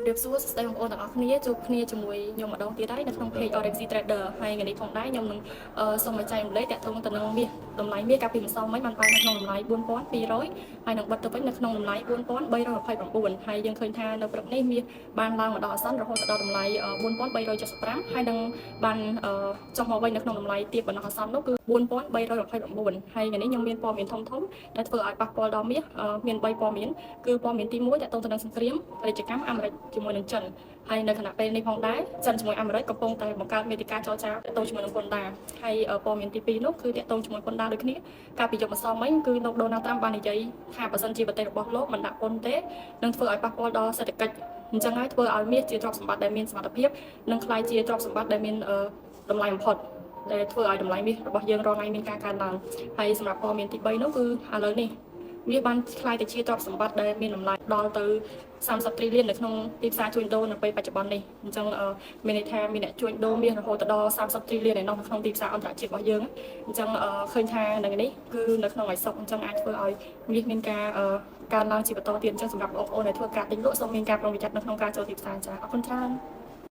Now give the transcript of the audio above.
เรียบสู้สเตย์ของโอต่างគ្នាជួបគ្នាជាមួយខ្ញុំម្ដងទៀតហើយនៅក្នុង page Orange Trader ហើយថ្ងៃនេះផងដែរខ្ញុំនឹងសូមបញ្ជាក់រំលែកតាក់ទងទៅនឹងមាសតម្លៃមាសកាលពីម្សិលមិញបានបើកនៅក្នុងតម្លៃ4200ហើយនឹងបិទទៅវិញនៅក្នុងតម្លៃ4329ហើយយើងឃើញថានៅព្រឹកនេះមាសបានឡើងមកដល់អាសន្នរហូតដល់តម្លៃ4375ហើយនឹងបានចុះមកវិញនៅក្នុងតម្លៃទាបបណ្ដោះអាសន្ននោះគឺ4329ហើយថ្ងៃនេះខ្ញុំមានព័ត៌មានធំដែលធ្វើឲ្យប៉ះពាល់ដល់មាសមាន3ព័ត៌មានគឺព័ត៌មានទី1តាក់ទងទៅនឹងសង្គ្រាមពាណិជ្ជកម្មអាមេរិកជាមួយនឹងចិនហើយនៅខណៈពេលនេះផងដែរចិនជាមួយអាមេរិកកំពុងតែបង្កើតមាតិកាចរចាទាក់ទងជាមួយនឹងពន្ធដារហើយព័ត៌មានទី2នោះគឺទាក់ទងជាមួយពន្ធដារដូចគ្នាកាលពីយប់ម្សិលមិញគឺលោកដូណាល់ត្រាំបាននិយាយថាបើសិនជាប្រទេសរបស់លោកមិនដាក់ពន្ធទេនឹងធ្វើឲ្យប៉ះពាល់ដល់សេដ្ឋកិច្ចអញ្ចឹងហើយធ្វើឲ្យមាសជាទ្រព្យសម្បត្តិដែលមានសមត្ថភាពនិងក្លាយជាទ្រព្យសម្បត្តិដែលមានតម្លៃបំផុតដែលធ្វើឲ្យតម្លៃមាសរបស់យើងរាល់ថ្ងៃមានការកើនឡើងហើយសម្រាប់ព័ត៌មានទី3នោះគឺឥឡូវនេះវាបានខ្លាយទៅជាទ្រព្យសម្បត្តិដែលមានតម្លៃដល់ទៅ30 trillion នៅក្នុងទីផ្សារជួញដូរនៅពេលបច្ចុប្បន្ននេះអញ្ចឹងមានន័យថាមានអ្នកជួញដូរមាសរហូតដល់30 trillion នៅក្នុងទីផ្សារអន្តរជាតិរបស់យើងអញ្ចឹងឃើញថានៅនេះគឺនៅក្នុងឯសុកអញ្ចឹងអាចធ្វើឲ្យមាសមានការកើនឡើងជាបន្តទៀតអញ្ចឹងសម្រាប់បងប្អូនដែលធ្វើការទិញលក់សូមមានការប្រុងប្រយ័ត្ននៅក្នុងការចូលទីផ្សារចា៎អរគុណច្រើន